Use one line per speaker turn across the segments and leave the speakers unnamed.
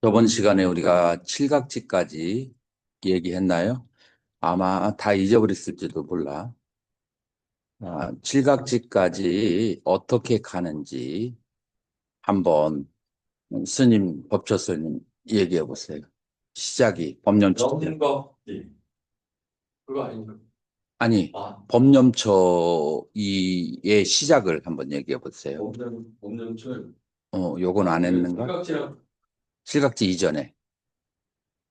저번 시간에 우리가 칠각지까지 얘기했나요? 아마 다 잊어버렸을지도 몰라. 칠각지까지 어떻게 가는지 한번 스님, 법처스님 얘기해 보세요. 시작이 법념처.
영겁지. 그거 아닌가?
아니,
아,
법념처의 시작을 한번 얘기해 보세요.
법념철.
요건 안 했는가?
칠각지랑
칠각지 이전에.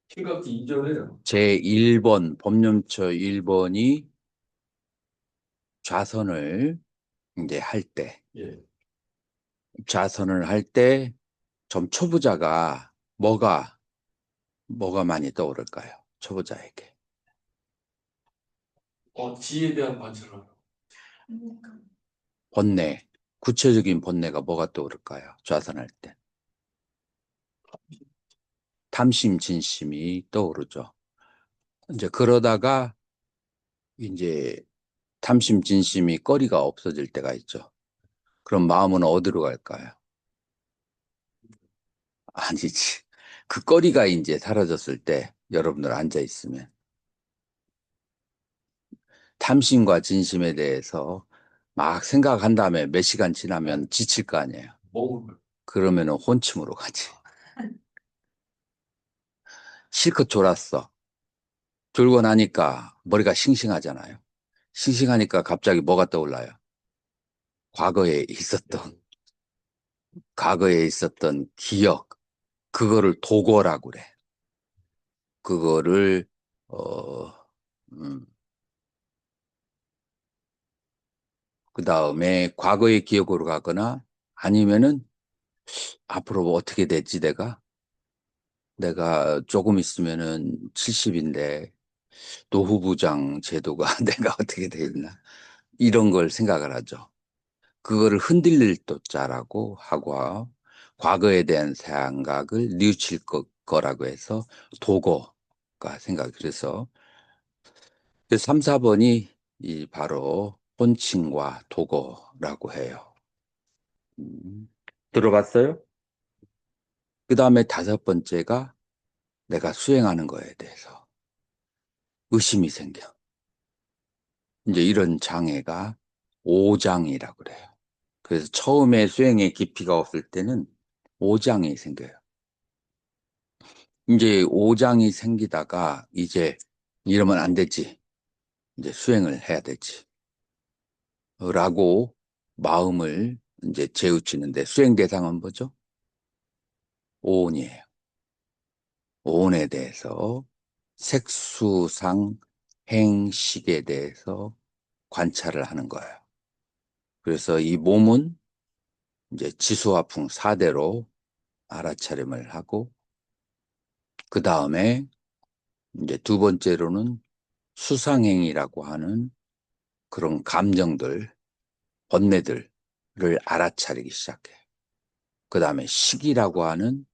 칠각지 이전에는
제1번, 법념처 1번이 좌선을 이제 할 때,
예.
좌선을 할 때 좀 초보자가 뭐가 많이 떠오를까요? 초보자에게.
지에 대한 관찰을.
번뇌, 구체적인 번뇌가 뭐가 떠오를까요? 좌선할 때. 탐심, 진심이 떠오르죠. 이제 그러다가 이제 탐심, 진심이 거리가 없어질 때가 있죠. 그럼 마음은 어디로 갈까요? 아니지. 그 거리가 이제 사라졌을 때 여러분들 앉아 있으면 탐심과 진심에 대해서 막 생각한 다음에 몇 시간 지나면 지칠 거 아니에요.
먹을
그러면은 혼침으로 가지. 실컷 졸았어. 졸고 나니까 머리가 싱싱하잖아요. 싱싱하니까 갑자기 뭐가 떠올라요? 과거에 있었던, 과거에 있었던 기억, 그거를 도거라고 그래. 그거를, 어, 음, 그 다음에 과거의 기억으로 가거나 아니면은 앞으로 뭐 어떻게 됐지, 내가 조금 있으면은 70인데 노후부장 제도가 내가 어떻게 되겠나 이런 걸 생각을 하죠. 그거를 흔들릴 도자라고 하고 과거에 대한 생각을 뉘우칠 거라고 해서 도거가 생각. 그래서 3, 4번이 이 바로 혼칭과 도거라고 해요. 음, 들어봤어요? 그 다음에 다섯 번째가 내가 수행하는 거에 대해서 의심이 생겨. 이제 이런 장애가 오장이라고 그래요. 그래서 처음에 수행에 깊이가 없을 때는 오장이 생겨요. 이제 오장이 생기다가 이제 이러면 안 되지. 이제 수행을 해야 되지. 라고 마음을 이제 재우치는데 수행 대상은 뭐죠? 오온이에요. 오온에 대해서 색수상 행식에 대해서 관찰을 하는 거예요. 그래서 이 몸은 이제 지수화풍 4대로 알아차림을 하고 그 다음에 이제 두 번째로는 수상행위라고 하는 그런 감정들, 번뇌들을 알아차리기 시작해요. 그 다음에 식이라고 하는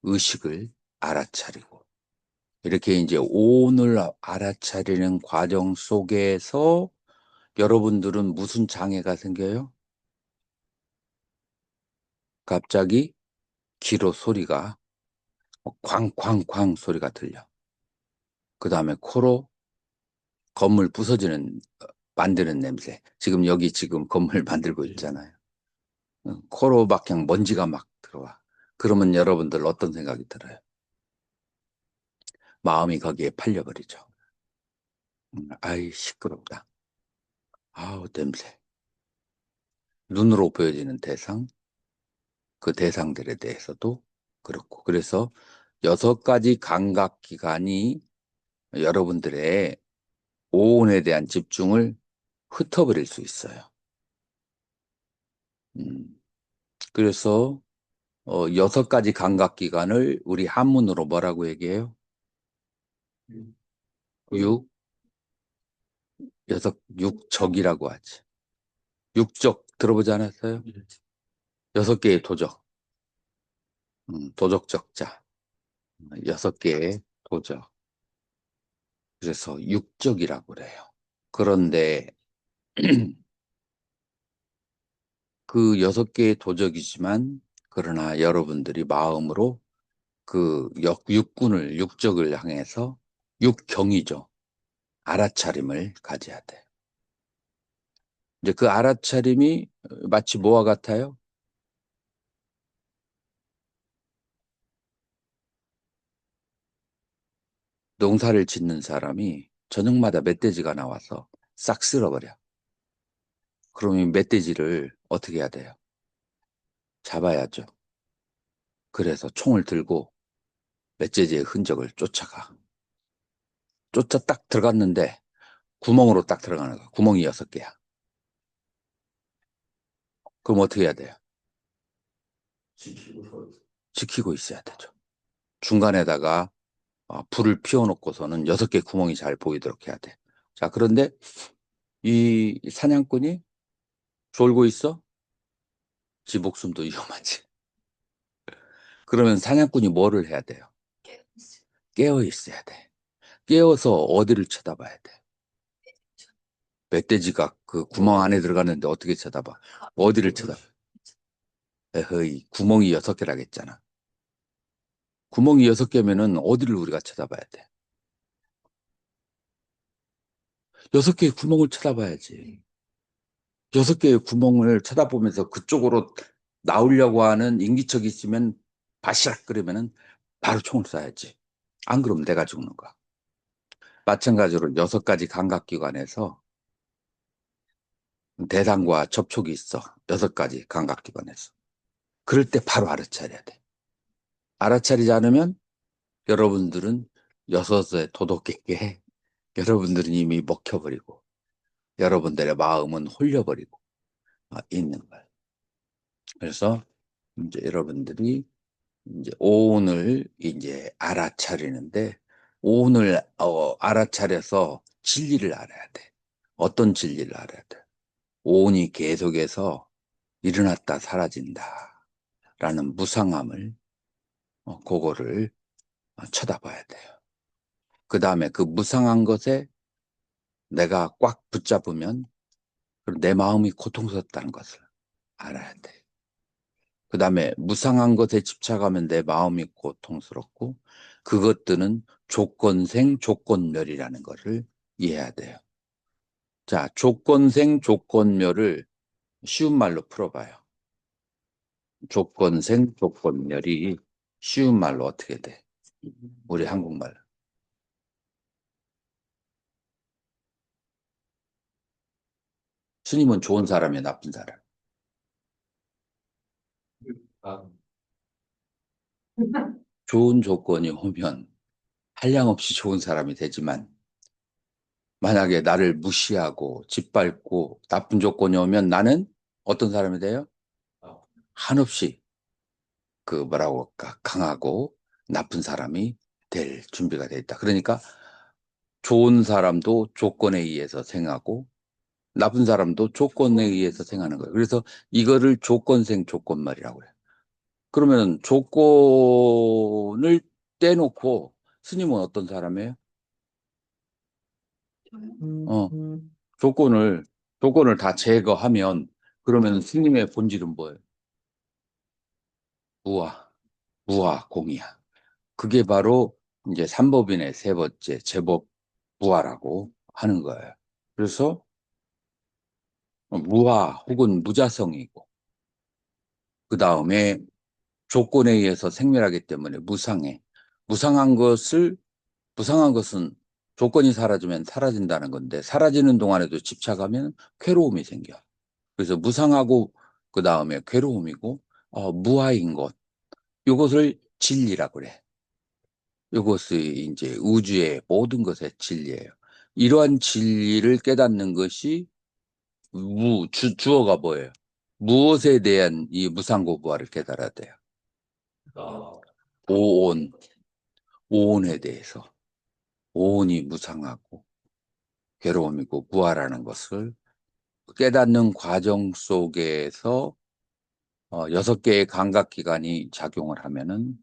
의식을 알아차리고 이렇게 이제 오온을 알아차리는 과정 속에서 여러분들은 무슨 장애가 생겨요? 갑자기 귀로 소리가 쾅쾅쾅 소리가 들려. 그 다음에 코로 건물 부서지는 만드는 냄새. 지금 여기 지금 건물 만들고
예.
있잖아요. 코로 막 그냥 먼지가 막 들어와. 그러면 여러분들 어떤 생각이 들어요? 마음이 거기에 팔려버리죠. 아이 시끄럽다. 아우 냄새. 눈으로 보여지는 대상, 그 대상들에 대해서도 그렇고. 그래서 6가지 감각기관이 여러분들의 오온에 대한 집중을 흩어버릴 수 있어요. 음, 그래서 6가지 감각기관을 우리 한문으로 뭐라고 얘기해요? 육, 육적이라고 하지. 육적 들어보지 않았어요?
예.
6개의 도적, 도적적자, 6개의 도적. 그래서 육적이라고 그래요. 그런데 그 6개의 도적이지만 그러나 여러분들이 마음으로 그 육군을, 육적을 향해서 육경이죠. 알아차림을 가져야 돼. 이제 그 알아차림이 마치 뭐와 같아요? 농사를 짓는 사람이 저녁마다 멧돼지가 나와서 싹 쓸어버려. 그러면 이 멧돼지를 어떻게 해야 돼요? 잡아야죠. 그래서 총을 들고 멧돼지의 흔적을 쫓아가. 쫓아 딱 들어갔는데 구멍으로 딱 들어가는 거야. 구멍이 6개야. 그럼 어떻게 해야 돼요?
지키고 서
지키고 있어야 되죠. 중간에다가 불을 피워놓고서는 6개 구멍이 잘 보이도록 해야 돼. 자, 그런데 이 사냥꾼이 졸고 있어? 지 목숨도 위험하지. 그러면 사냥꾼이 뭐를 해야 돼요? 깨어 있어야 돼. 깨어서 어디를 쳐다봐야 돼? 멧돼지가 그 구멍 안에 들어갔는데 어떻게 쳐다봐? 어디를 쳐다봐? 에허이, 구멍이 6개라겠잖아. 구멍이 6개면은 어디를 우리가 쳐다봐야 돼? 6개의 구멍을 쳐다봐야지. 6개의 구멍을 쳐다보면서 그쪽으로 나오려고 하는 인기척이 있으면 바시락 끓이면은 바로 총을 쏴야지. 안 그러면 내가 죽는 거야. 마찬가지로 6가지 감각기관에서 대상과 접촉이 있어. 6가지 감각기관에서. 그럴 때 바로 알아차려야 돼. 알아차리지 않으면 여러분들은 여섯에 도덕있게 여러분들은 이미 먹혀버리고 여러분들의 마음은 홀려버리고 있는 거예요. 그래서 이제 여러분들이 이제 오온을 이제 알아차리는데 오온을 알아차려서 진리를 알아야 돼. 어떤 진리를 알아야 돼? 오온이 계속해서 일어났다 사라진다 라는 무상함을 그거를 쳐다봐야 돼요. 그 다음에 그 무상한 것에 내가 꽉 붙잡으면 내 마음이 고통스럽다는 것을 알아야 돼. 그 다음에 무상한 것에 집착하면 내 마음이 고통스럽고 그것들은 조건생 조건멸이라는 것을 이해해야 돼요. 자, 조건생 조건멸을 쉬운 말로 풀어봐요. 조건생 조건멸이 쉬운 말로 어떻게 돼? 우리 한국말로. 스님은 좋은 사람이야, 나쁜 사람?
아,
좋은 조건이 오면 한량없이 좋은 사람이 되지만 만약에 나를 무시하고 짓밟고 나쁜 조건이 오면 나는 어떤 사람이 돼요?
아,
한없이 그 뭐라고 할까 강하고 나쁜 사람이 될 준비가 돼 있다. 그러니까 좋은 사람도 조건에 의해서 생하고 나쁜 사람도 조건에 의해서 생하는 거예요. 그래서 이거를 조건생 조건말이라고 해요. 그러면 조건을 떼놓고 스님은 어떤 사람이에요? 어, 조건을 조건을 다 제거하면 그러면 스님의 본질은 뭐예요? 무아, 무아 공이야. 그게 바로 이제 삼법인의 3번째 제법 무아라고 하는 거예요. 그래서 무아 혹은 무자성이고 그 다음에 조건에 의해서 생멸하기 때문에 무상해. 무상한 것을 무상한 것은 조건이 사라지면 사라진다는 건데 사라지는 동안에도 집착하면 괴로움이 생겨. 그래서 무상하고 그 다음에 괴로움이고 무아인 것 이것을 진리라고 그래. 이것이 이제 우주의 모든 것의 진리예요. 이러한 진리를 깨닫는 것이 주어가 뭐예요? 무엇에 대한 이 무상고부화를 깨달아야 돼요.
아,
오온, 오온에 대해서. 오온이 무상하고 괴로움이고 무아라는 것을 깨닫는 과정 속에서 6개의 감각기관이 작용을 하면은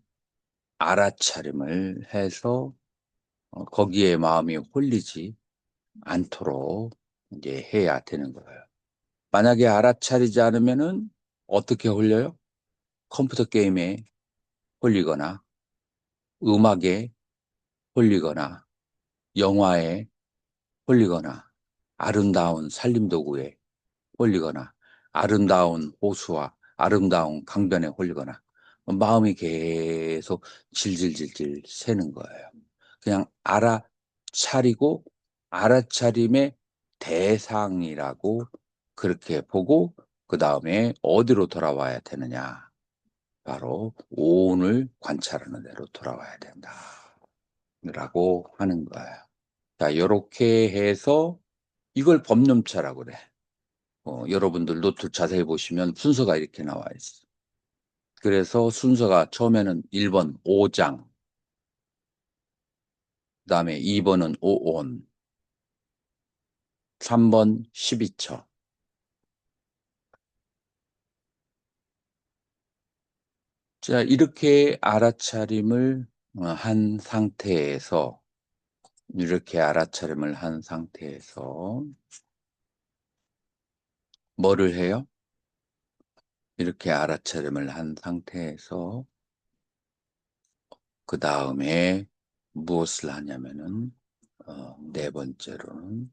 알아차림을 해서 거기에 마음이 홀리지 않도록 이제 해야 되는 거예요. 만약에 알아차리지 않으면은 어떻게 홀려요? 컴퓨터 게임에 홀리거나 음악에 홀리거나 영화에 홀리거나 아름다운 살림도구에 홀리거나 아름다운 호수와 아름다운 강변에 홀리거나 마음이 계속 질질질질 새는 거예요. 그냥 알아차리고 알아차림의 대상이라고 그렇게 보고 그 다음에 어디로 돌아와야 되느냐. 바로 오온을 관찰하는 데로 돌아와야 된다. 라고 하는 거예요. 자, 이렇게 해서 이걸 법념차라고 그래. 여러분들 노트 자세히 보시면 순서가 이렇게 나와 있어. 그래서 순서가 처음에는 1번 5장, 그 다음에 2번은 오온, 3번 12처. 자, 이렇게 알아차림을 한 상태에서, 이렇게 알아차림을 한 상태에서 뭐를 해요? 이렇게 알아차림을 한 상태에서 그 다음에 무엇을 하냐면은 네 번째로는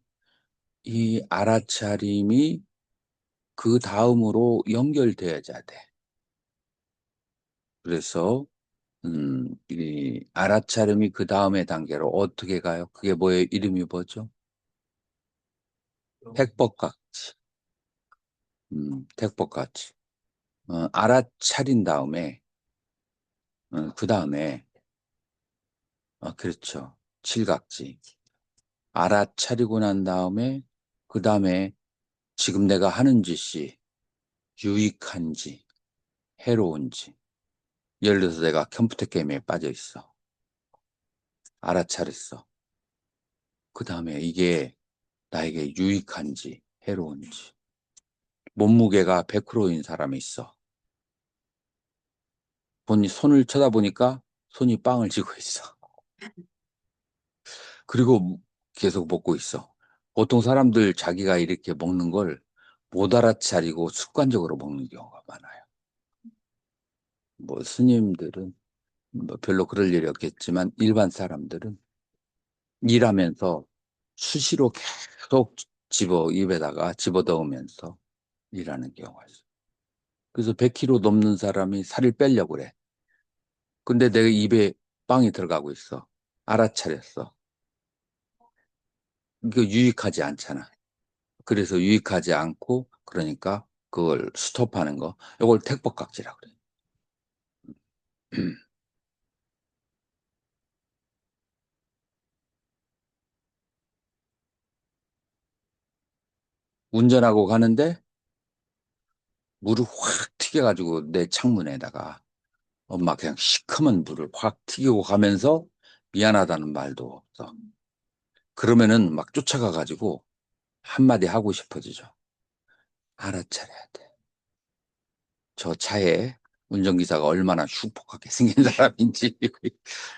이 알아차림이 그 다음으로 연결돼야 돼. 그래서 이 알아차림이 그 다음의 단계로 어떻게 가요? 그게 뭐예요? 이름이 뭐죠? 택법각지. 택법각지. 알아차린 다음에 그 다음에 그렇죠. 칠각지. 알아차리고 난 다음에 그 다음에 지금 내가 하는 짓이 유익한지 해로운지. 예를 들어서 내가 컴퓨터 게임에 빠져 있어. 알아차렸어. 그 다음에 이게 나에게 유익한지 해로운지. 몸무게가 100kg인 사람이 있어. 본인 손을 쳐다보니까 손이 빵을 쥐고 있어. 그리고 계속 먹고 있어. 보통 사람들 자기가 이렇게 먹는 걸 못 알아차리고 습관적으로 먹는 경우가 많아요. 뭐 스님들은 뭐 별로 그럴 일이 없겠지만 일반 사람들은 일하면서 수시로 계속 입에다가 집어넣으면서 일하는 경우가 있어. 그래서 100kg 넘는 사람이 살을 빼려고 그래. 근데 내 입에 빵이 들어가고 있어. 알아차렸어. 이거 유익하지 않잖아. 그래서 유익하지 않고 그러니까 그걸 스톱하는 거. 이걸 택법각지라고 그래. 운전하고 가는데 물을 확 튀겨가지고 내 창문에다가 엄마 그냥 시커먼 물을 확 튀기고 가면서 미안하다는 말도 없어. 그러면은 막 쫓아가가지고 한마디 하고 싶어지죠. 알아차려야 돼. 저 차에 운전기사가 얼마나 흉폭하게 생긴 사람인지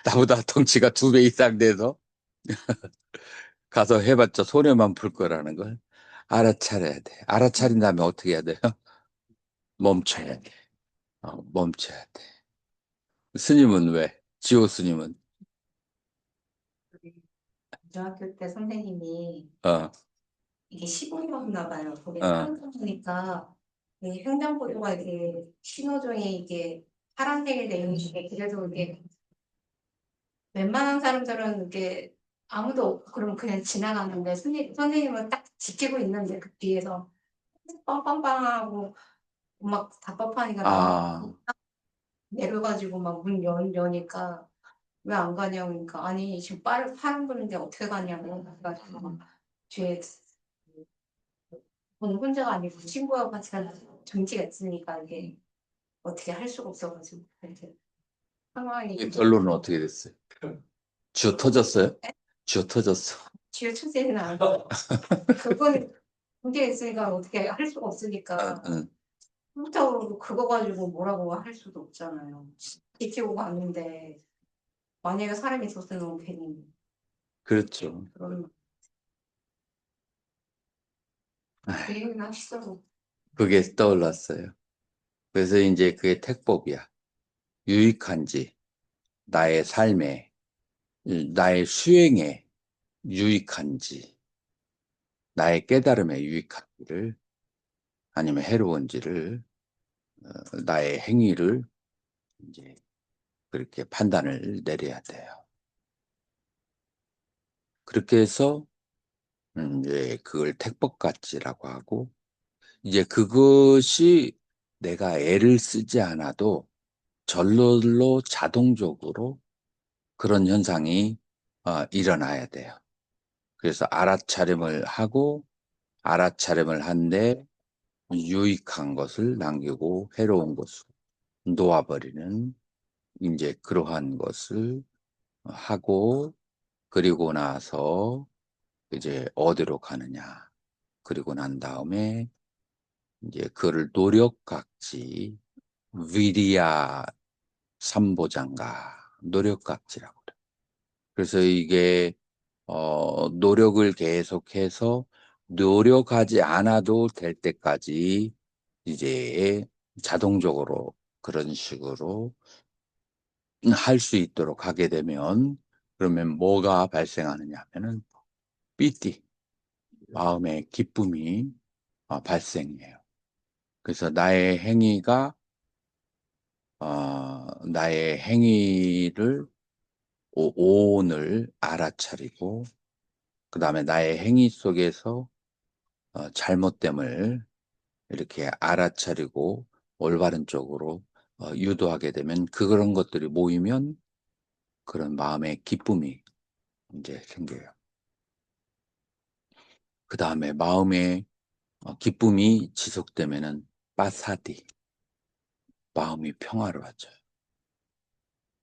나보다 덩치가 2배 이상 돼서 가서 해봤자 손해만 볼 거라는 걸 알아차려야 돼. 알아차린 다음에 어떻게 해야 돼요? 멈춰야 돼. 멈춰야 돼. 스님은 왜? 지호 스님은
중학교 때 선생님이
어,
이게 시골이었나 봐요. 거기
어,
살다 보니까 이 횡단보도가 이게 신호등이 이게 파란색이 되는 게 그래도 이게 웬만한 사람들은 이게 아무도 없고 그러면 그냥 지나가는데 선생님은 딱 지키고 있는데 그 뒤에서 빵빵빵하고 막 답답하니까 나와
아,
내려가지고 막 문 여니까 왜 안 가냐고 그러니까 아니 지금 파란 불인데 어떻게 가냐고 그래가지고 막 뒤에 저는 혼자가 아니고 친구와 같이 가는 정치가 있으니까 이게 어떻게 할 수가 없어가지고 이렇게 상황이
이 결론은 어떻게 됐어요? 쥐어 터졌어요? 쥐어 터졌어.
쥐어짜지는 않고 그건 문제가 있으니까 어떻게 할 수가 없으니까
응,
컴퓨터로 그거 가지고 뭐라고 할 수도 없잖아요. 지키고 갔는데 만약에 사람이 있었으면 괜히
그렇죠.
그런
아휴,
그 얘기는 하시더라고.
그게 떠올랐어요. 그래서 이제 그게 택법이야. 유익한지 나의 삶에, 나의 수행에 유익한지, 나의 깨달음에 유익한지를, 아니면 해로운지를, 나의 행위를 이제 그렇게 판단을 내려야 돼요. 그렇게 해서 이제 그걸 택법가치라고 하고, 이제 그것이 내가 애를 쓰지 않아도 절로 자동적으로 그런 현상이 일어나야 돼요. 그래서 알아차림을 하고, 알아차림을 한데 유익한 것을 남기고 해로운 것을 놓아버리는 이제 그러한 것을 하고, 그리고 나서 이제 어디로 가느냐. 그리고 난 다음에 이제 그를 노력각지, 위리야 삼보장가, 노력각지라고 그래요. 그래서 이게 노력을 계속해서 노력하지 않아도 될 때까지 이제 자동적으로 그런 식으로 할 수 있도록 하게 되면, 그러면 뭐가 발생하느냐 하면은 삐띠, 마음의 기쁨이 발생해요. 그래서 나의 행위를, 오온을 알아차리고, 그 다음에 나의 행위 속에서 잘못됨을 이렇게 알아차리고 올바른 쪽으로 유도하게 되면, 그런 것들이 모이면 그런 마음의 기쁨이 이제 생겨요. 그 다음에 마음의 기쁨이 지속되면은 빠사디, 마음이 평화로워져요.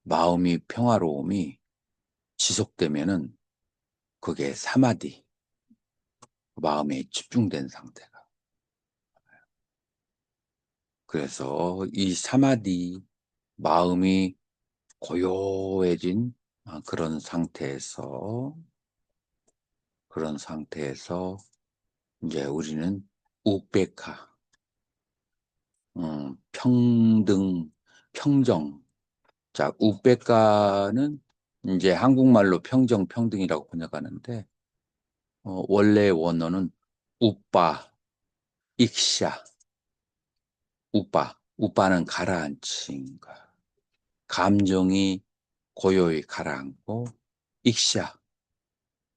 마음이 평화로움이 지속되면은 그게 사마디, 마음에 집중된 상태가. 그래서 이 사마디, 마음이 고요해진 그런 상태에서 이제 우리는 우베카, 평등, 평정. 자, 우베카는 이제 한국말로 평정, 평등이라고 번역하는데, 원래 원어는 우빠, 익샤, 우빠는 가라앉힌 거. 감정이 고요히 가라앉고, 익샤,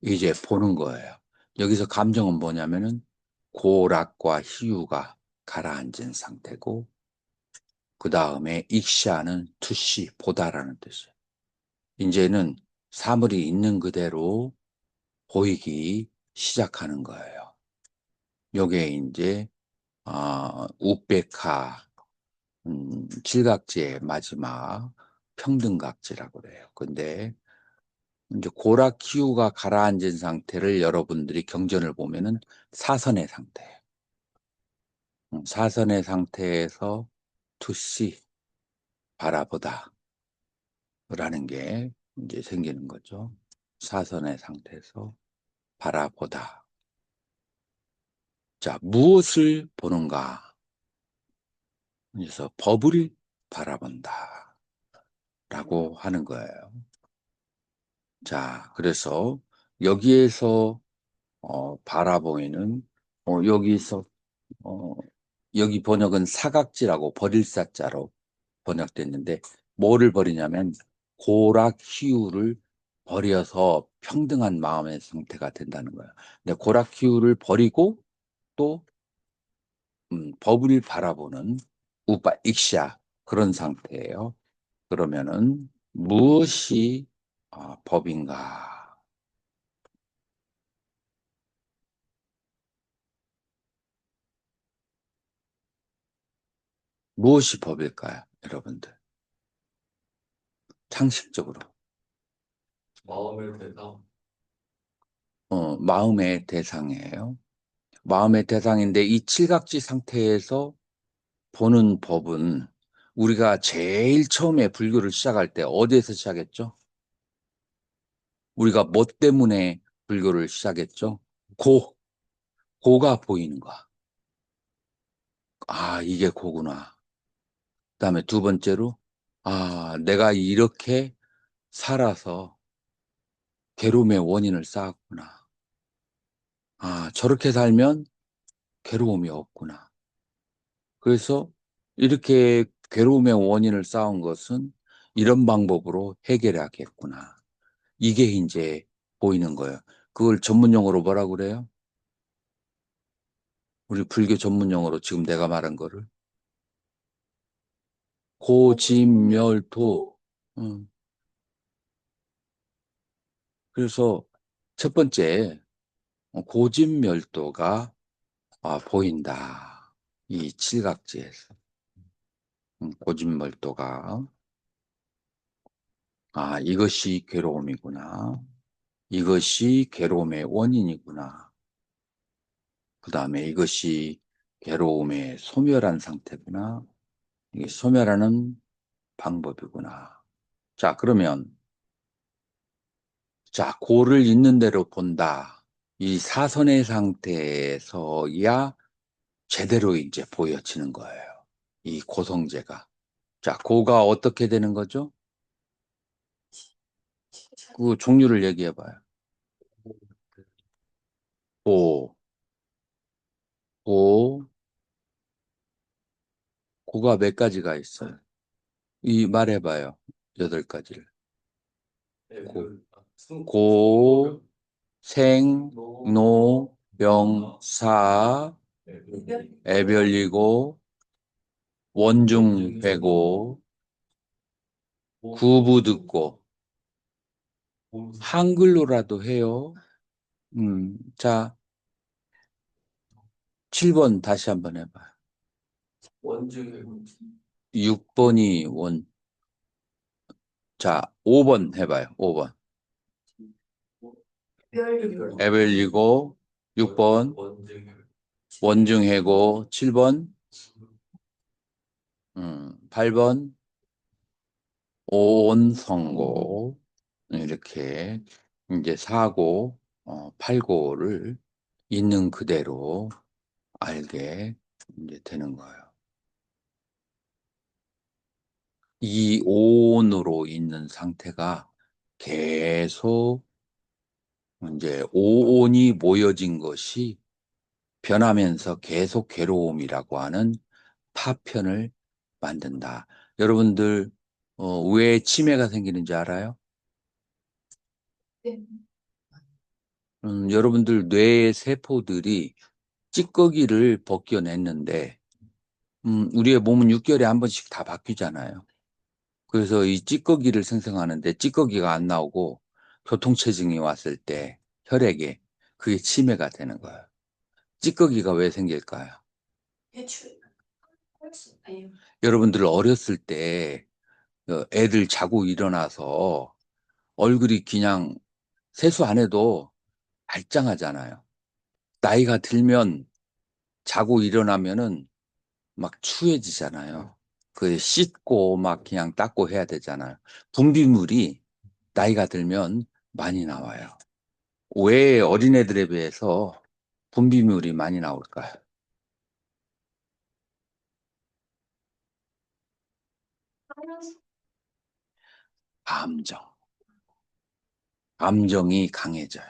이제 보는 거예요. 여기서 감정은 뭐냐면은 고락과 희유가 가라앉은 상태고, 그 다음에 익샤는 투시, 보다라는 뜻이에요. 이제는 사물이 있는 그대로 보이기 시작하는 거예요. 요게 이제 우베카, 칠각지의 마지막 평등각지라고 그래요. 근데 이제 고라키우가 가라앉은 상태를 여러분들이 경전을 보면은 사선의 상태예요. 사선의 상태에서 투시, 바라보다 라는 게 이제 생기는 거죠. 사선의 상태에서 바라보다. 자, 무엇을 보는가? 그래서 법을 바라본다 라고 하는 거예요. 자, 그래서 여기에서 바라보이는, 여기서 여기 번역은 사각지라고 버릴 사자로 번역됐는데, 뭐를 버리냐면 고락희우를 버려서 평등한 마음의 상태가 된다는 거예요. 근데 고락희우를 버리고 또 법을 바라보는 우빠 익샤, 그런 상태예요. 그러면은 무엇이 법인가? 무엇이 법일까요, 여러분들? 상식적으로.
마음의 대상.
마음의 대상이에요. 마음의 대상인데, 이 칠각지 상태에서 보는 법은, 우리가 제일 처음에 불교를 시작할 때 어디에서 시작했죠? 우리가 뭐 때문에 불교를 시작했죠? 고가 보이는 거야. 이게 고구나. 그다음에 두 번째로, 내가 이렇게 살아서 괴로움의 원인을 쌓았구나. 아, 저렇게 살면 괴로움이 없구나. 그래서 이렇게 괴로움의 원인을 쌓은 것은 이런 방법으로 해결해야겠구나. 이게 이제 보이는 거예요. 그걸 전문용어로 뭐라 그래요? 우리 불교 전문용어로 지금 내가 말한 거를 고진멸도. 음. 그래서 첫 번째 고진멸도가 보인다. 이 칠각지에서 고진멸도가 이것이 괴로움이구나. 이것이 괴로움의 원인이구나. 그 다음에 이것이 괴로움의 소멸한 상태구나. 이게 소멸하는 방법이구나. 자, 그러면 자, 고를 있는 대로 본다. 이 사선의 상태에서야 제대로 이제 보여지는 거예요. 이 고성제가. 자, 고가 어떻게 되는 거죠? 그 종류를 얘기해 봐요. 고, 고, 고가 몇 가지가 있어요? 이 말해봐요. 8가지를. 고, 생, 노, 병, 사, 애별리고, 원중, 배고, 구부듣고, 한글로라도 해요. 자, 7번 다시 한번 해봐요.
원중에
6번이 원. 자, 5번 해봐요. 5번. 애별리고, 6번. 원중해고, 7번. 8번. 오온성고. 이렇게 이제 사고, 팔고를 있는 그대로 알게 이제 되는 거예요. 이 오온으로 있는 상태가 계속 이제 오온이 모여진 것이 변하면서 계속 괴로움이라고 하는 파편을 만든다. 여러분들 왜 치매가 생기는지 알아요?
네.
여러분들 뇌의 세포들이 찌꺼기를 벗겨냈는데 우리의 몸은 6개월에 한 번씩 다 바뀌잖아요. 그래서 이 찌꺼기를 생성하는데 찌꺼기가 안 나오고 교통체증이 왔을 때 혈액에 그게 치매가 되는 거예요. 찌꺼기가 왜 생길까요? 여러분들 어렸을 때 애들 자고 일어나서 얼굴이 그냥 세수 안 해도 발장하잖아요. 나이가 들면 자고 일어나면은 막 추해지잖아요. 그 씻고 막 그냥 닦고 해야 되잖아요. 분비물이 나이가 들면 많이 나와요. 왜 어린애들에 비해서 분비물이 많이 나올까요? 감정. 감정이 강해져요.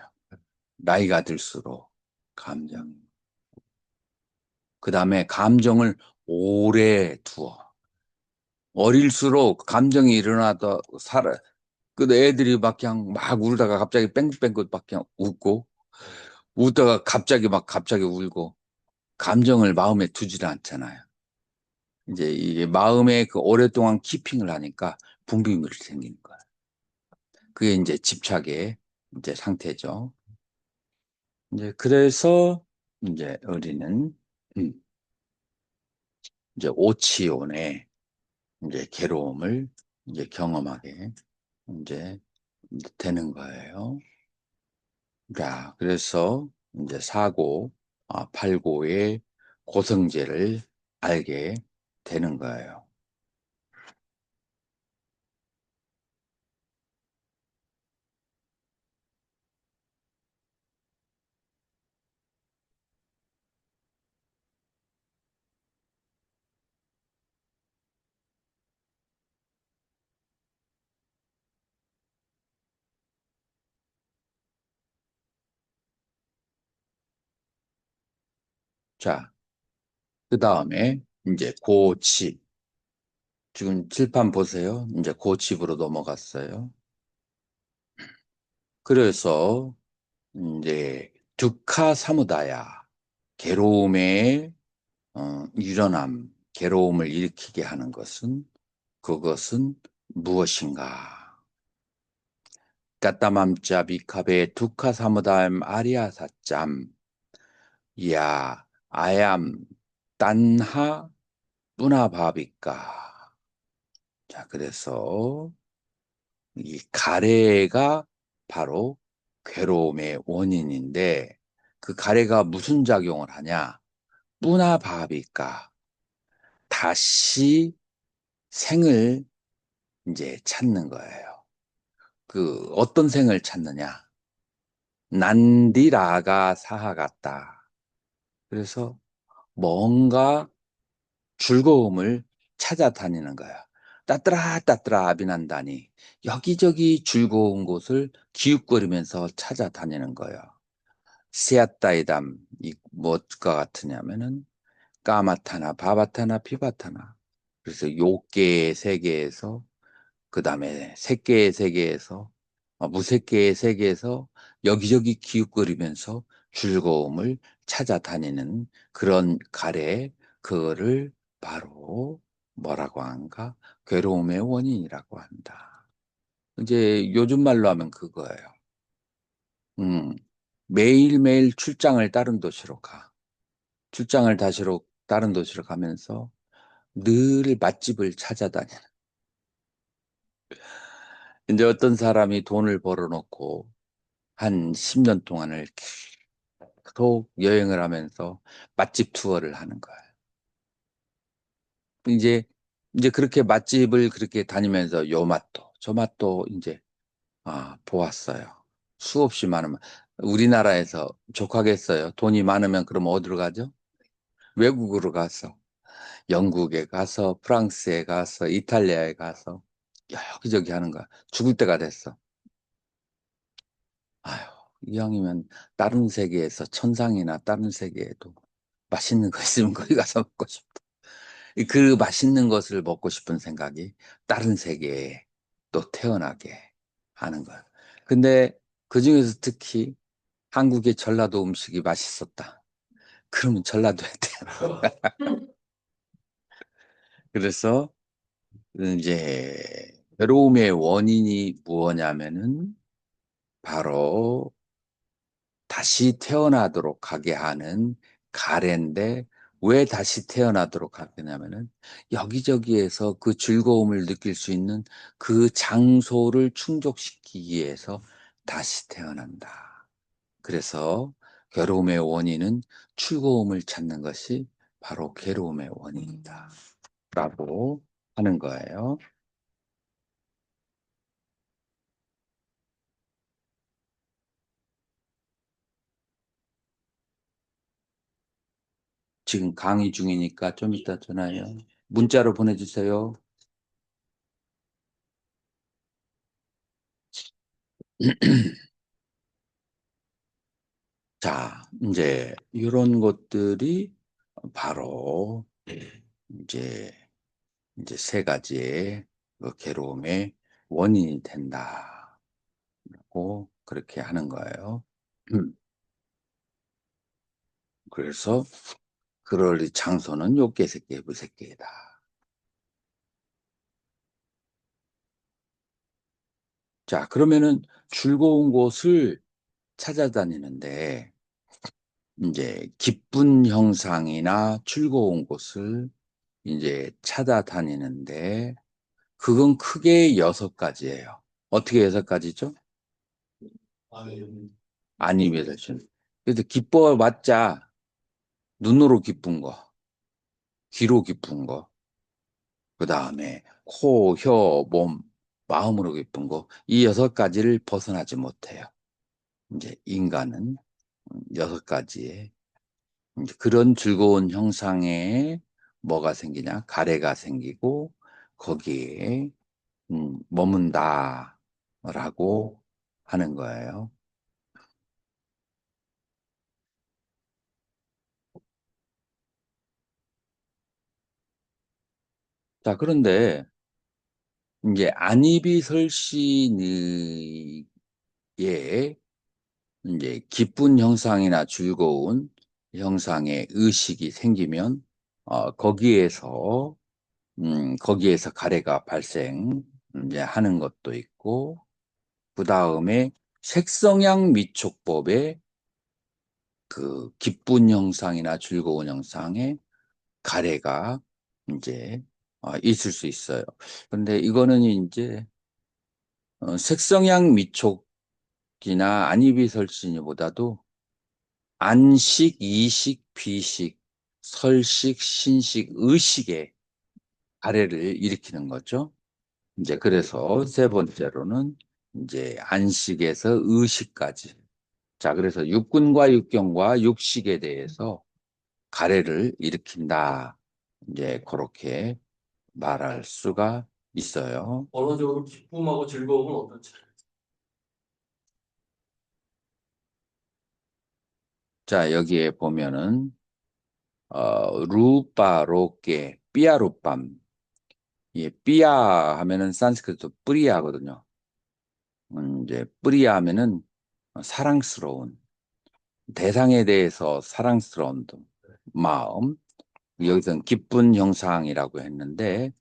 나이가 들수록 감정. 그 다음에 감정을 오래 두어. 어릴수록 감정이 일어나다 그 애들이 막 그냥 막 울다가 갑자기 뺑긋뺑긋 막 그냥 웃고 웃다가 갑자기 울고 감정을 마음에 두질 않잖아요. 이제 이게 마음에 그 오랫동안 키핑을 하니까 분비물이 생기는 거예요. 그게 이제 집착의 이제 상태죠. 이제 그래서 이제 우리는 이제 오치온의 이제 괴로움을 이제 경험하게 이제 되는 거예요. 자, 그래서 이제 사고, 팔고의 고성제를 알게 되는 거예요. 자, 그 다음에 이제 고칩. 지금 칠판 보세요. 이제 고칩으로 넘어갔어요. 그래서 이제 두카 사무다야. 괴로움의 유연함, 괴로움을 일으키게 하는 그것은 무엇인가? 까따맘짜 비카베 두카 사무다임 아리아사짬 야 아얌 딴하 뿌나바비까. 자, 그래서 이 가래가 바로 괴로움의 원인인데 그 가래가 무슨 작용을 하냐? 뿌나바비까. 다시 생을 이제 찾는 거예요. 그 어떤 생을 찾느냐? 난디라가 사하 같다. 그래서 뭔가 즐거움을 찾아다니는 거야. 따ጥ라 따ጥ라 아비난다니 여기저기 즐거운 곳을 기웃거리면서 찾아다니는 거예요. 세앗다이담 이 뭐가 같으냐면은 까마타나 바바타나 피바타나. 그래서 요괴의 세계에서 그 다음에 새끼의 세계에서 무새끼의 세계에서 여기저기 기웃거리면서 즐거움을 찾아다니는 그런 가래 그거를 바로 뭐라고 하는가? 괴로움의 원인이라고 한다. 이제 요즘 말로 하면 그거예요. 음, 매일매일 출장을 다른 도시로 가. 출장을 다른 도시로 가면서 늘 맛집을 찾아다니는. 이제 어떤 사람이 돈을 벌어놓고 한 10년 동안을 계속 여행을 하면서 맛집 투어를 하는 거예요. 이제, 이제 그렇게 맛집을 그렇게 다니면서 요 맛도, 저 맛도 이제, 보았어요. 수없이 많으면. 우리나라에서 족하겠어요. 돈이 많으면 그럼 어디로 가죠? 외국으로 가서. 영국에 가서, 프랑스에 가서, 이탈리아에 가서, 여기저기 하는 거야. 죽을 때가 됐어. 아유, 이왕이면 다른 세계에서 천상이나 다른 세계에도 맛있는 거 있으면 거기 가서 먹고 싶다. 그 맛있는 것을 먹고 싶은 생각이 다른 세계에 또 태어나게 하는 거야. 근데 그 중에서 특히 한국의 전라도 음식이 맛있었다. 그러면 전라도에 돼요. 그래서 이제 괴로움의 원인이 무엇냐면은 바로 다시 태어나도록 하게 하는 가래인데 왜 다시 태어나도록 하냐면은 여기저기에서 그 즐거움을 느낄 수 있는 그 장소를 충족시키기 위해서 다시 태어난다. 그래서 괴로움의 원인은 즐거움을 찾는 것이 바로 괴로움의 원인이다. 라고 하는 거예요. 지금 강의 중이니까 좀 이따 전화해요. 문자로 보내주세요. 자, 이제 이런 것들이 바로 이제 세 가지의 그 괴로움의 원인이 된다고 그렇게 하는 거예요. 그래서 그럴 이 장소는 요괴새끼, 무새끼이다. 자, 그러면은 즐거운 곳을 찾아다니는데 이제 기쁜 형상이나 즐거운 곳을 이제 찾아다니는데 그건 크게 6가지예요. 어떻게 6가지죠? 아니메이션. 그래서 기뻐봤자 눈으로 기쁜 거, 귀로 기쁜 거, 그 다음에 코, 혀, 몸, 마음으로 기쁜 거, 이 6가지를 벗어나지 못해요. 이제 인간은 6가지의 이제 그런 즐거운 형상에 뭐가 생기냐? 가래가 생기고 거기에 머문다라고 하는 거예요. 자, 그런데 이제 안이비설신의 이제 기쁜 형상이나 즐거운 형상의 의식이 생기면 거기에서 가래가 발생 이제 하는 것도 있고, 그 다음에 색성향 미촉법에 그 기쁜 형상이나 즐거운 형상에 가래가 이제 있을 수 있어요. 근데 이거는 이제 색성향 미촉이나 안이비설신이보다도 안식, 이식, 비식, 설식, 신식, 의식의 가래를 일으키는 거죠. 이제 그래서 세 번째로는 이제 안식에서 의식까지. 자, 그래서 육군과 육경과 육식에 대해서 가래를 일으킨다. 이제 그렇게 말할 수가 있어요.
언어적으로 기쁨하고 즐거움은 어떤 차이?
자, 여기에 보면은 루파로께 삐아루밤. 예, 삐아 하면은 산스크리트 뿌리아거든요. 이제 뿌리아 하면은 사랑스러운, 대상에 대해서 사랑스러운 마음. 여기서는 기쁜 형상이라고 했는데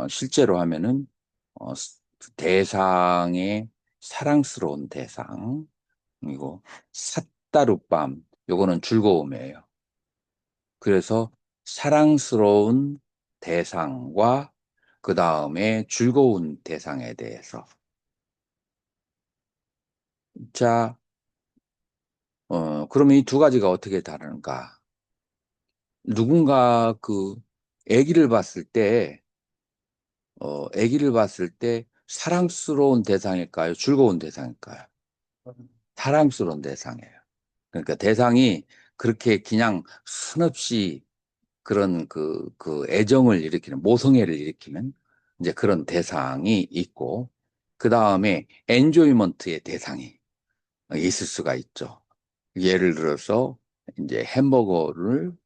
실제로 하면은 대상의 사랑스러운 대상이고, 삿다루밤, 요거는 즐거움이에요. 그래서 사랑스러운 대상과 그 다음에 즐거운 대상에 대해서. 자, 그러면 이 두 가지가 어떻게 다른가? 누군가 그 아기를 봤을 때 사랑스러운 대상일까요? 즐거운 대상일까요? 사랑스러운 대상이에요. 그러니까 대상이 그렇게 그냥 순없이 그런 그 애정을 일으키는, 모성애를 일으키는 이제 그런 대상이 있고, 그 다음에 엔조이먼트의 대상이 있을 수가 있죠. 예를 들어서 이제 햄버거를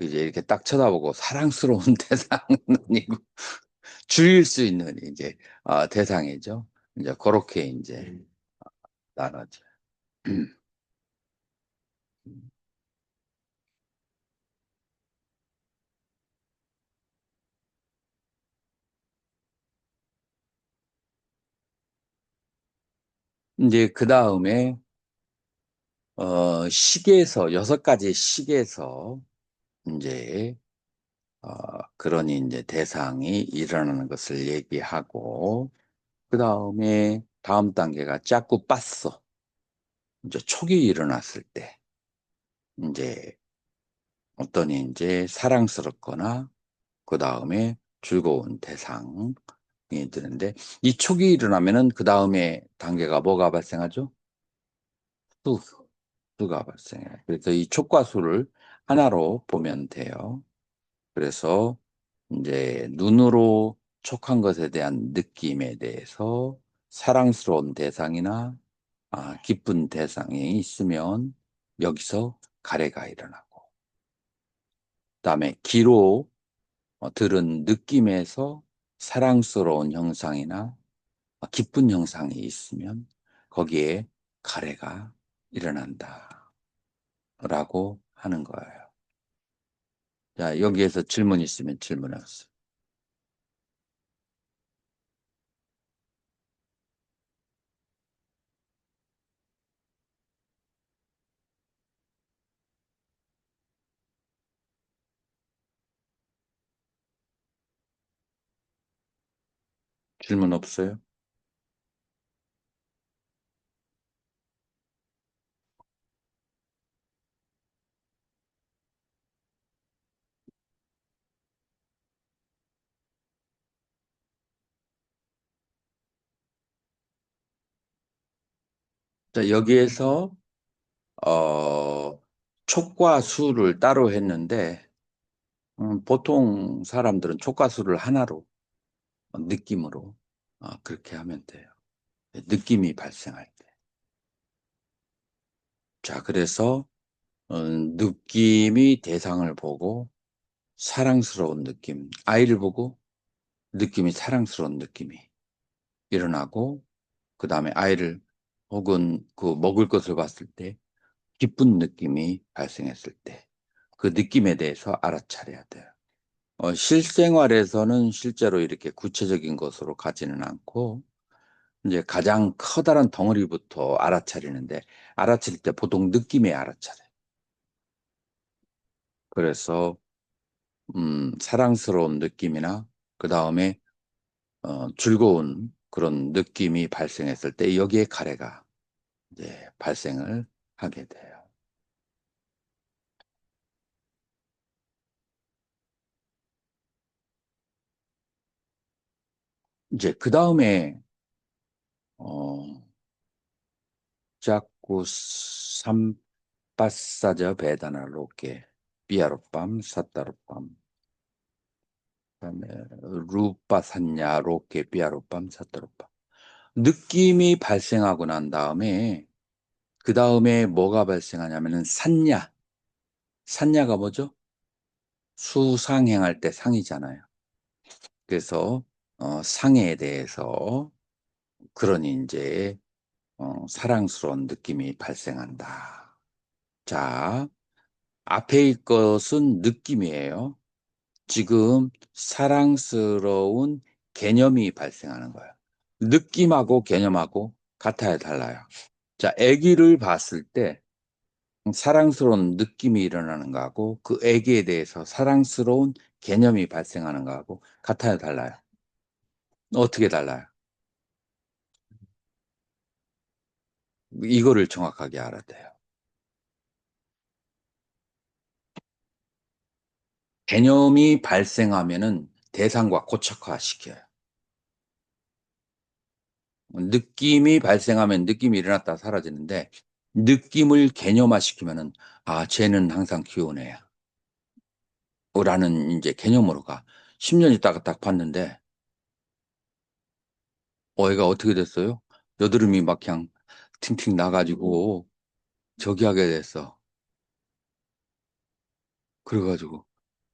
이제 이렇게 딱 쳐다보고 사랑스러운 대상이고 줄일 수 있는 이제 대상이죠. 이제 그렇게 이제 나눠져. 이제 그 다음에 식에서 6가지 식에서 이제 그러니 이제 대상이 일어나는 것을 얘기하고, 그 다음에 다음 단계가 짜꾸 빠어, 이제 촉이 일어났을 때 이제 어떠니 이제 사랑스럽거나 그 다음에 즐거운 대상이 드는데, 이 촉이 일어나면은 그 다음에 단계가 뭐가 발생하죠? 수, 수가 발생해요. 그래서 이 촉과 수를 하나로 보면 돼요. 그래서 이제 눈으로 촉한 것에 대한 느낌에 대해서 사랑스러운 대상이나 기쁜 대상이 있으면 여기서 가래가 일어나고, 그다음에 귀로 들은 느낌에서 사랑스러운 형상이나 기쁜 형상이 있으면 거기에 가래가 일어난다라고 하는 거예요. 자, 여기에서 질문 있으면 질문하세요. 질문 없어요? 자, 여기에서 촉과 수를 따로 했는데, 보통 사람들은 촉과 수를 하나로, 느낌으로 그렇게 하면 돼요. 느낌이 발생할 때. 자, 그래서 느낌이 대상을 보고 사랑스러운 느낌, 아이를 보고 느낌이 사랑스러운 느낌이 일어나고 그 다음에 아이를 혹은 그 먹을 것을 봤을 때 기쁜 느낌이 발생했을 때 그 느낌에 대해서 알아차려야 돼요. 실생활에서는 실제로 이렇게 구체적인 것으로 가지는 않고 이제 가장 커다란 덩어리부터 알아차리는데 알아차릴 때 보통 느낌에 알아차려요. 그래서 사랑스러운 느낌이나 그 다음에 즐거운 그런 느낌이 발생했을 때 여기에 가래가 이제 발생을 하게 돼요. 이제 그 다음에 자꾸 삼바사자 베다나 로게 삐아로밤 사따로밤 그다음에 루빠산냐 로게 삐아로밤 사따로밤 느낌이 발생하고 난 다음에 그 다음에 뭐가 발생하냐면은 산냐. 산냐가 뭐죠? 수상행할 때 상이잖아요. 그래서 상에 대해서 그러니 이제 사랑스러운 느낌이 발생한다. 자, 앞에 이 것은 느낌이에요. 지금 사랑스러운 개념이 발생하는 거예요. 느낌하고 개념하고 같아야 달라요. 자, 아기를 봤을 때 사랑스러운 느낌이 일어나는 거하고 그 아기에 대해서 사랑스러운 개념이 발생하는 거하고 같아요, 달라요? 어떻게 달라요? 이거를 정확하게 알아야 돼요. 개념이 발생하면은 대상과 고착화 시켜요. 느낌이 발생하면 느낌이 일어났다 사라지는데 느낌을 개념화 시키면은 아, 쟤는 항상 귀여운 애야. 라는 이제 개념으로 가. 10년 있다가 딱 봤는데 애가 어떻게 됐어요? 여드름이 막 그냥 팅팅 나가지고 저기 하게 됐어. 그래가지고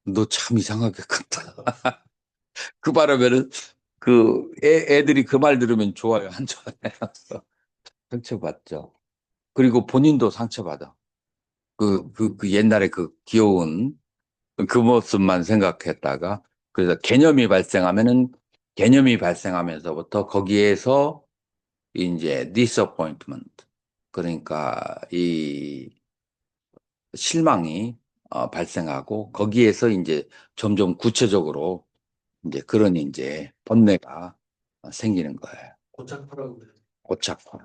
너 참 이상하게 컸다. 그 바람에는 그 애들이 그 말 들으면 좋아요, 안 좋아요? 상처받죠. 그리고 본인도 상처받아. 그 옛날에 그 귀여운 그 모습만 생각했다가 그래서 개념이 발생하면서부터 거기에서 이제 disappointment 그러니까 이 실망이 발생하고 거기에서 이제 점점 구체적으로 이제 그런 이제 번뇌가 생기는 거예요.
고착화라고 그래요.
고착화.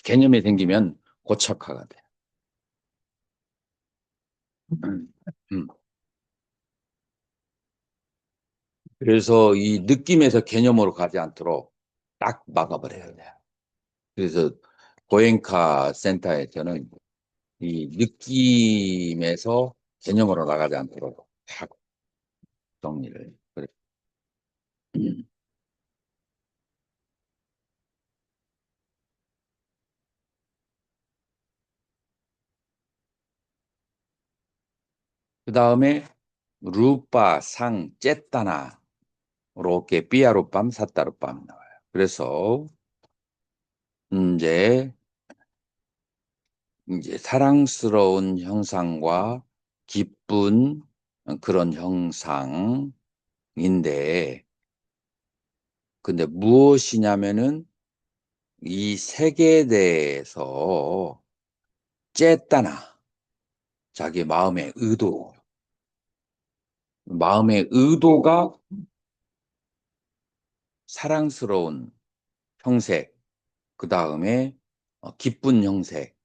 개념이 생기면 고착화가 돼. 음, 음. 그래서 이 느낌에서 개념으로 가지 않도록 딱 막아버려야 돼요. 그래서 고행카 센터에서는 이 느낌에서 개념으로 나가지 않도록 딱 정리를. 그래. 그 다음에 루파, 상, 쨌다나 이렇게 삐아루밤, 사따루밤 나와요. 그래서 이제 사랑스러운 형상과 기쁜 그런 형상인데 근데 무엇이냐면은 이 색에 대해서 쨌다나 자기 마음의 의도가 사랑스러운 형색, 그 다음에 기쁜 형색.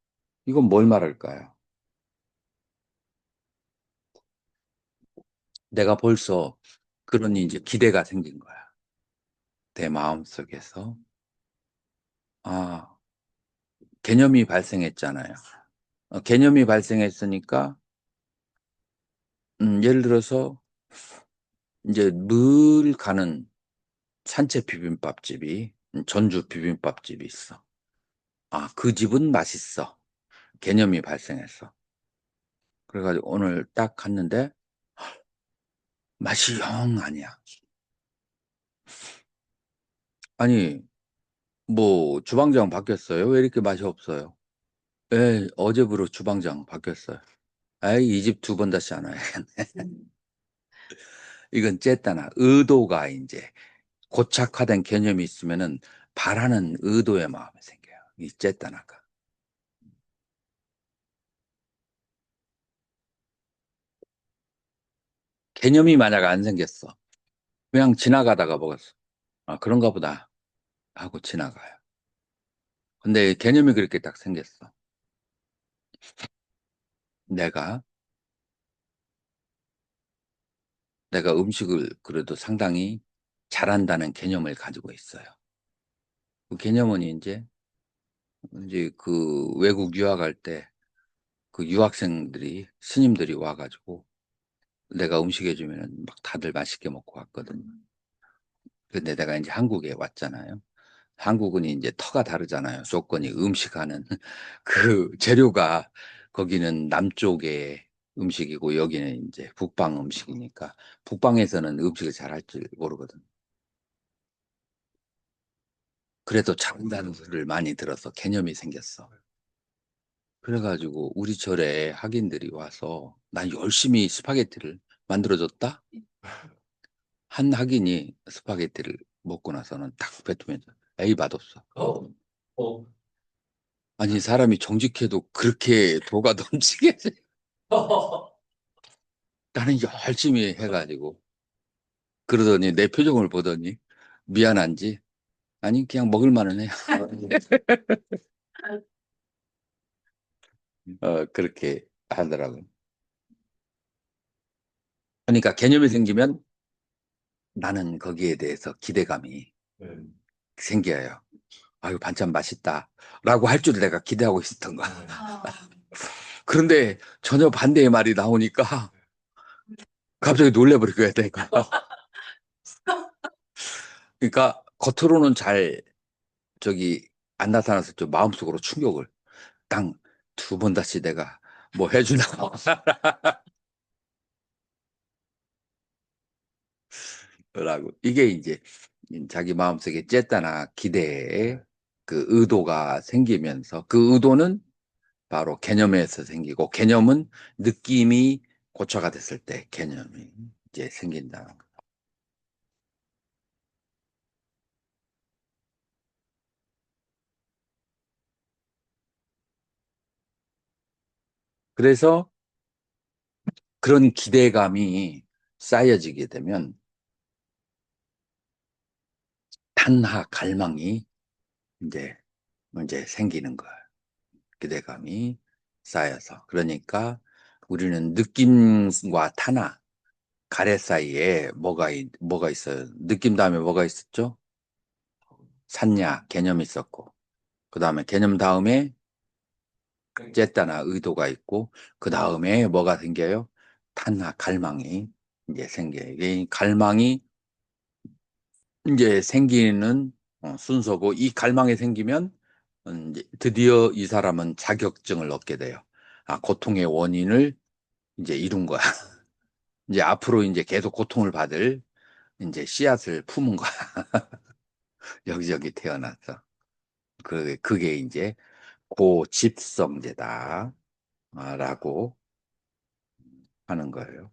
이건 뭘 말할까요? 내가 벌써 그런 이제 기대가 생긴 거야. 내 마음속에서. 아, 개념이 발생했잖아요. 개념이 발생했으니까, 예를 들어서 이제 늘 가는 산채 비빔밥집이, 전주 비빔밥집이 있어. 아, 그 집은 맛있어. 개념이 발생했어. 그래가지고 오늘 딱 갔는데 맛이 영 아니야. 아니, 뭐, 주방장 바뀌었어요? 왜 이렇게 맛이 없어요? 예, 어제부로 주방장 바뀌었어요. 아이, 이 집 두 번 다시 안 와야겠네. 이건 쨌다나 의도가 이제 고착화된 개념이 있으면은 바라는 의도의 마음이 생겨요. 이 쨌다나가. 개념이 만약 안 생겼어. 그냥 지나가다가 먹었어. 아, 그런가 보다 하고 지나가요. 근데 개념이 그렇게 딱 생겼어. 내가, 내가 음식을 그래도 상당히 잘한다는 개념을 가지고 있어요. 그 개념은 이제 그 외국 유학할 때 그 유학생들이, 스님들이 와가지고 내가 음식 해주면은 막 다들 맛있게 먹고 왔거든. 근데 내가 이제 한국에 왔잖아요. 한국은 이제 터가 다르잖아요. 조건이 음식하는 그 재료가 거기는 남쪽의 음식이고 여기는 이제 북방 음식이니까 북방에서는 음식을 잘 할 줄 모르거든. 그래도 잘한다는 소리를 많이 들어서 개념이 생겼어. 그래가지고 우리 절에 학인들이 와서 난 열심히 스파게티를 만들어줬다? 한 학인이 스파게티를 먹고 나서는 딱 뱉으면서 에이 맛없어.
어? 어?
아니 사람이 정직해도 그렇게 도가 넘치게 나는 열심히 해가지고 그러더니 내 표정을 보더니 미안한지 아니 그냥 먹을 만은 해. 그렇게 하더라고요. 그러니까 개념이 생기면 나는 거기에 대해서 기대감이
네.
생겨요. 아유 반찬 맛있다 라고 할 줄 내가 기대하고 있었던 거야.
아,
그런데 전혀 반대의 말이 나오니까 갑자기 놀래버리고 내가. 그러니까 겉으로는 잘 저기 안 나타나서 좀 마음속으로 충격을 땅 두 번 다시 내가 뭐 해주나 라고 이게 이제 자기 마음속에 쨌다나 기대에 그 의도가 생기면서 그 의도는 바로 개념에서 생기고 개념은 느낌이 고쳐가 됐을 때 개념이 이제 생긴다는 거. 그래서 그런 기대감이 쌓여지게 되면 탄하 갈망이 이제 생기는 거예요. 기대감이 쌓여서. 그러니까 우리는 느낌과 탄하, 가래 사이에 뭐가 있어요? 느낌 다음에 뭐가 있었죠? 산냐, 개념이 있었고. 그 다음에 개념 다음에 쨌다나 의도가 있고, 그 다음에 뭐가 생겨요? 탄하, 갈망이 이제 생겨요. 이게 갈망이 이제 생기는 순서고, 이 갈망이 생기면 이제 드디어 이 사람은 자격증을 얻게 돼요. 아, 고통의 원인을 이제 이룬 거야. 이제 앞으로 이제 계속 고통을 받을 이제 씨앗을 품은 거야. 여기저기 태어나서. 그게 이제 고집성제다. 라고 하는 거예요.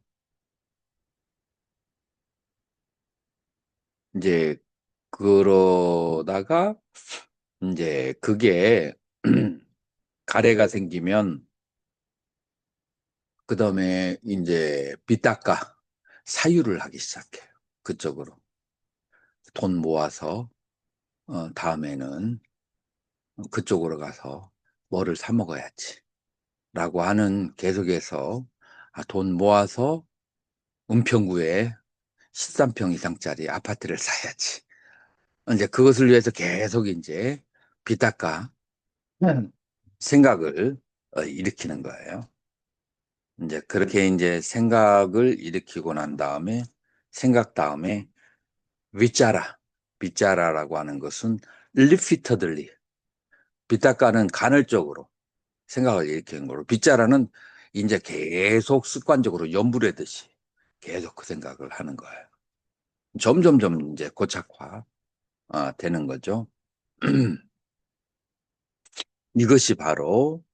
이제 그러다가 이제 그게 가래가 생기면 그다음에 이제 빚닦아 사유를 하기 시작해요. 그쪽으로. 돈 모아서 다음에는 그쪽으로 가서 뭐를 사 먹어야지. 라고 하는 계속해서 돈 모아서 은평구에 13평 이상짜리 아파트를 사야지. 이제 그것을 위해서 계속 이제 빚닦아 생각을 일으키는 거예요. 이제 그렇게 이제 생각을 일으키고 난 다음에 생각 다음에 윗자라, 빗자라라고 하는 것은 리피터들리 빚닦아는 간헐적으로 생각을 일으키는 거로 빗자라는 이제 계속 습관적으로 염불하듯이 계속 그 생각을 하는 거예요. 점점점 이제 고착화. 되는 거죠. 이것이 바로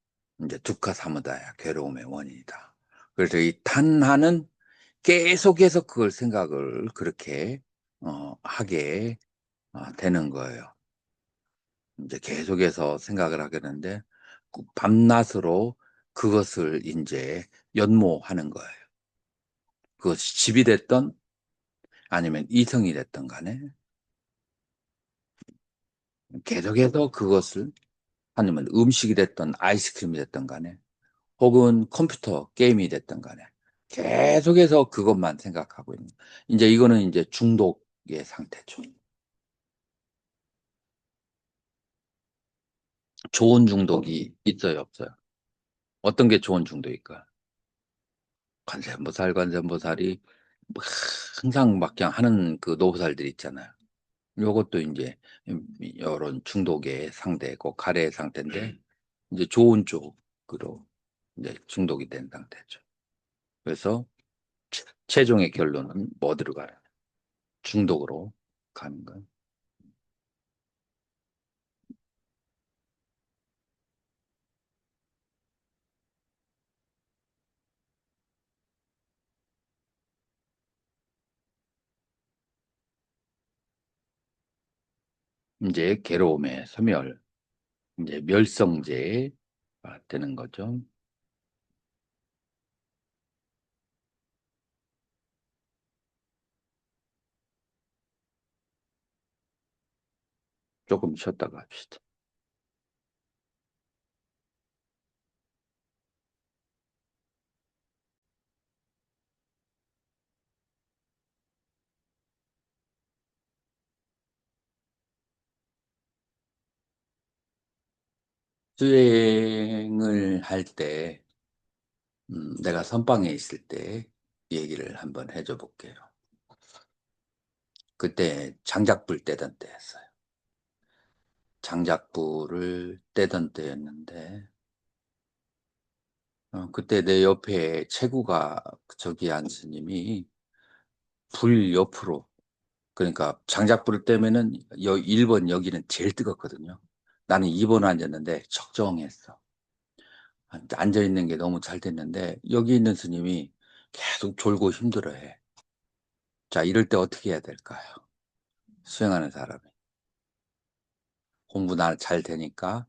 이제 두카 사무다야, 괴로움의 원인이다. 그래서 이 탄하는 계속해서 그걸 생각을 그렇게 하게 되는 거예요. 이제 계속해서 생각을 하게 되는데 밤낮으로 그것을 이제 연모하는 거예요. 그것이 집이 됐던 아니면 이성이 됐던 간에 계속해서 그것을, 아니면 음식이 됐던 아이스크림이 됐던 간에 혹은 컴퓨터 게임이 됐던 간에 계속해서 그것만 생각하고 있는, 이제 이거는 이제 중독의 상태죠. 좋은 중독이 있어요, 없어요? 어떤 게 좋은 중독일까? 관세음보살이 뭐 항상 막 그냥 하는 그 노보살들 있잖아요. 요것도 이제 이런 중독의 상태고 가래의 상태인데 이제 좋은 쪽으로 이제 중독이 된 상태죠. 그래서 최종의 결론은 뭐 들어가요? 중독으로 가는 건. 이제 괴로움의 소멸, 이제 멸성제가 되는 거죠. 조금 쉬었다가 합시다. 수행을 할 때, 내가 선방에 있을 때 얘기를 한번 해줘 볼게요. 그때 장작불 떼던 때였어요. 장작불을 떼던 때였는데, 그때 내 옆에 체구가 저기 한 스님이 불 옆으로, 그러니까 장작불을 떼면은 1번 여기는 제일 뜨겁거든요. 나는 2번 앉았는데 적정했어. 앉아 있는 게 너무 잘 됐는데 여기 있는 스님이 계속 졸고 힘들어해. 자, 이럴 때 어떻게 해야 될까요? 수행하는 사람이. 공부 잘 되니까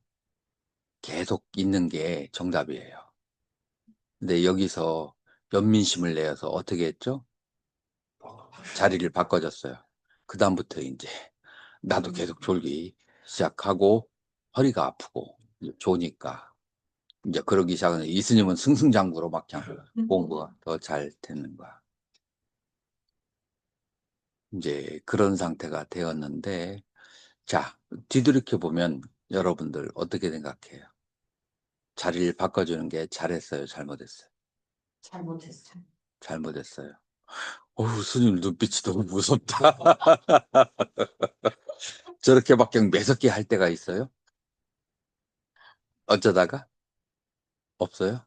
계속 있는 게 정답이에요. 근데 여기서 연민심을 내어서 어떻게 했죠? 자리를 바꿔줬어요. 그다음부터 이제 나도 계속 졸기 시작하고 허리가 아프고 좋으니까 이제 그러기 시작하는, 이스님은 승승장구로 막 그냥 공부가 더 잘 되는 거야. 이제 그런 상태가 되었는데, 자, 뒤돌이켜 보면 여러분들 어떻게 생각해요? 자리를 바꿔주는 게 잘했어요, 잘못했어요?
잘못했어요.
잘못했어요. 어우, 스님 눈빛이 너무 무섭다. 저렇게 막 그냥 매섭게 할 때가 있어요? 어쩌다가? 없어요?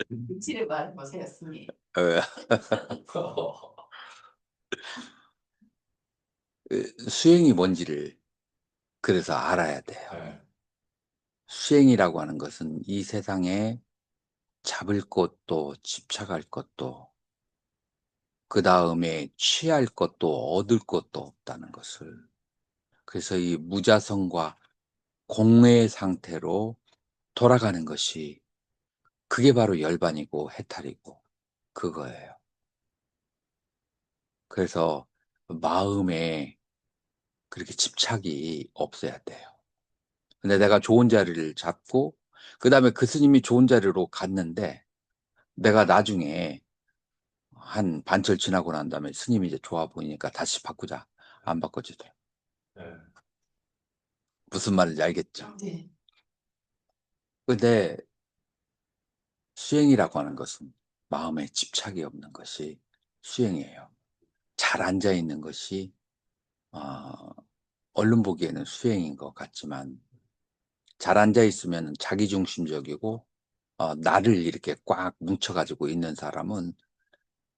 눈치를 말해보세요, 스님.
어, 수행이 뭔지를 그래서 알아야 돼요.
네.
수행이라고 하는 것은 이 세상에 잡을 것도 집착할 것도 그 다음에 취할 것도 얻을 것도 없다는 것을, 그래서 이 무자성과 공의 상태로 돌아가는 것이, 그게 바로 열반이고 해탈이고 그거예요. 그래서 마음에 그렇게 집착이 없어야 돼요. 근데 내가 좋은 자리를 잡고 그 다음에 그 스님이 좋은 자리로 갔는데 내가 나중에 한 반철 지나고 난 다음에 스님이 이제 좋아 보이니까 다시 바꾸자. 안 바꿔지더라.
네.
무슨 말인지 알겠죠?
네.
근데 수행이라고 하는 것은 마음에 집착이 없는 것이 수행이에요. 잘 앉아 있는 것이 얼른 보기에는 수행인 것 같지만, 잘 앉아 있으면 자기중심적이고 나를 이렇게 꽉 뭉쳐가지고 있는 사람은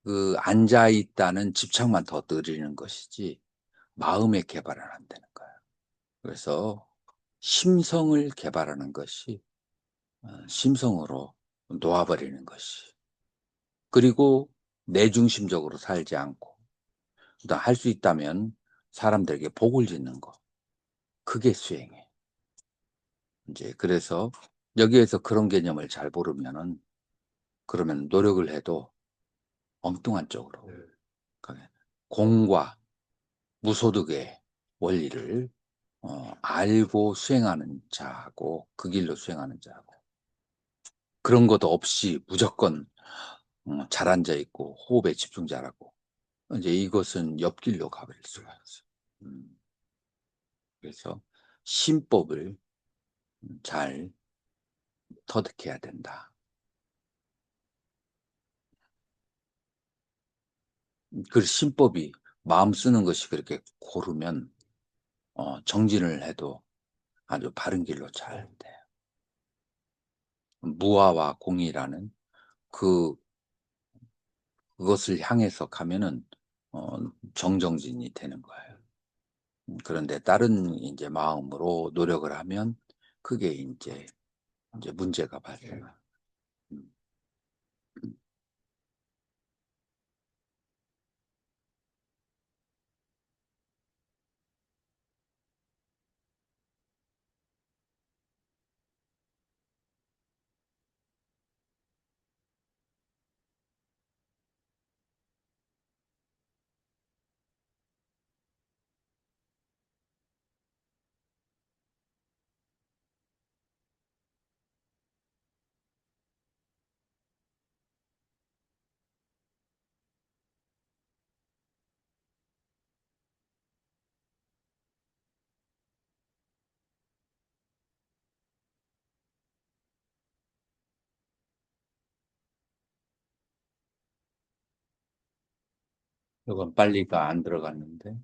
그 앉아 있다는 집착만 더 늘리는 것이지 마음의 개발은 안 되는 거예요. 그래서 심성을 개발하는 것이 심성으로 놓아버리는 것이. 그리고 내중심적으로 살지 않고 할 수 있다면 사람들에게 복을 짓는 거. 그게 수행이에요. 이제 그래서 여기에서 그런 개념을 잘 모르면은 그러면 노력을 해도 엉뚱한 쪽으로
네.
가게. 공과 무소득의 원리를 알고 수행하는 자하고 그 길로 수행하는 자하고 그런 것도 없이 무조건 잘 앉아 있고 호흡에 집중 잘하고 이제 이것은 옆길로 가버릴 수가 있어요. 그래서 심법을 잘 터득해야 된다. 그 심법이 마음 쓰는 것이 그렇게 고르면 정진을 해도 아주 바른 길로 잘 돼요. 무아와 공이라는 그 그것을 향해서 가면은 정정진이 되는 거예요. 그런데 다른 이제 마음으로 노력을 하면 그게 이제 문제가 발생해요. 음. 이건 빨리가 안 들어갔는데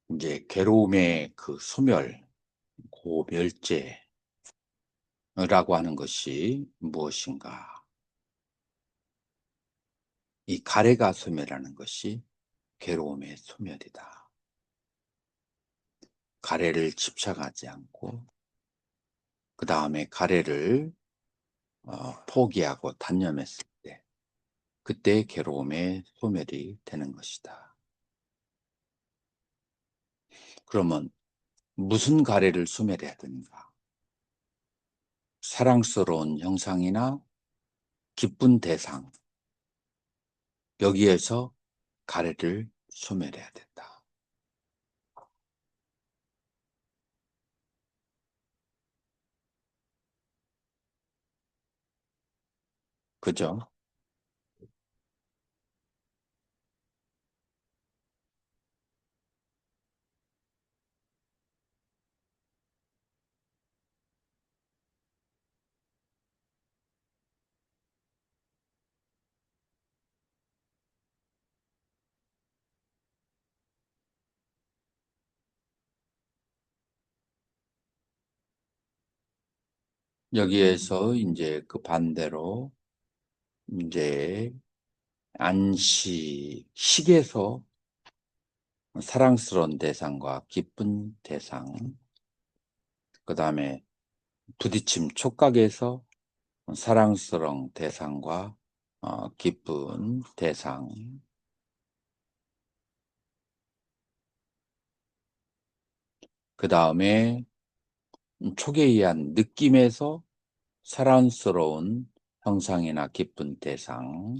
이제 괴로움의 그 소멸, 고멸제라고 하는 것이 무엇인가? 이 가래가 소멸하는 것이 괴로움의 소멸이다. 가래를 집착하지 않고 그 다음에 가래를 포기하고 단념했을 때 그때 괴로움의 소멸이 되는 것이다. 그러면 무슨 가래를 소멸해야 되는가? 사랑스러운 형상이나 기쁜 대상 여기에서 가래를 소멸해야 된다. 그죠? 여기에서 이제 그 반대로 이제 식에서 사랑스러운 대상과 기쁜 대상, 그 다음에 부딪힘 촉각에서 사랑스러운 대상과 기쁜 대상, 그 다음에 촉에 의한 느낌에서 사랑스러운 형상이나 기쁜 대상,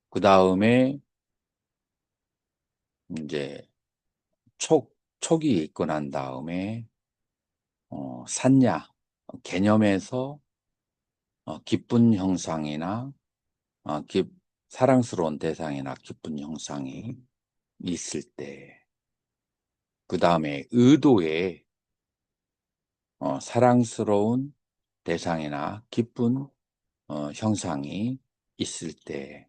그 다음에 이제 촉이 있고 난 다음에 산야, 개념에서 기쁜 형상이나 어, 기, 사랑스러운 대상이나 기쁜 형상이 있을 때, 그 다음에 의도에 사랑스러운 대상이나 기쁜 형상이 있을 때,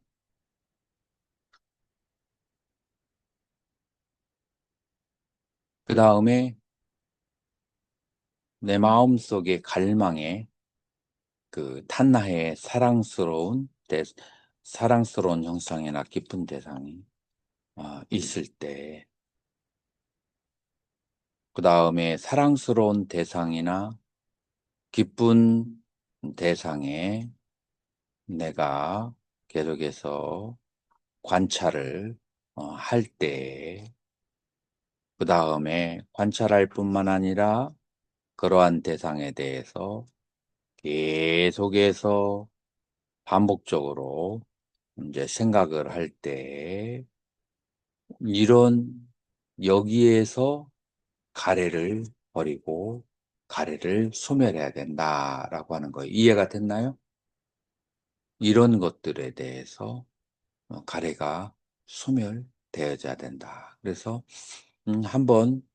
그 다음에 내 마음속의 갈망에 그 탄나의 사랑스러운 형상이나 깊은 대상이 있을 때, 그 다음에 사랑스러운 대상이나 기쁜 대상에 내가 계속해서 관찰을 할 때, 그 다음에 관찰할 뿐만 아니라 그러한 대상에 대해서 계속해서 반복적으로 이제 생각을 할 때, 여기에서 가래를 버리고 가래를 소멸해야 된다라고 하는 거예요. 이해가 됐나요? 이런 것들에 대해서 가래가 소멸되어야 된다. 그래서 한번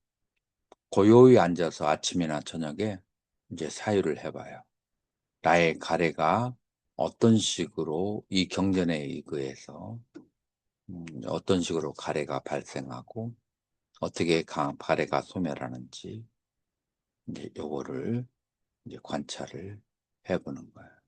고요히 앉아서 아침이나 저녁에 이제 사유를 해봐요. 나의 가래가 어떤 식으로 이 경전에 의거해서 어떤 식으로 가래가 발생하고 어떻게 가래가 소멸하는지 이제 요거를 이제 관찰을 해보는 거예요.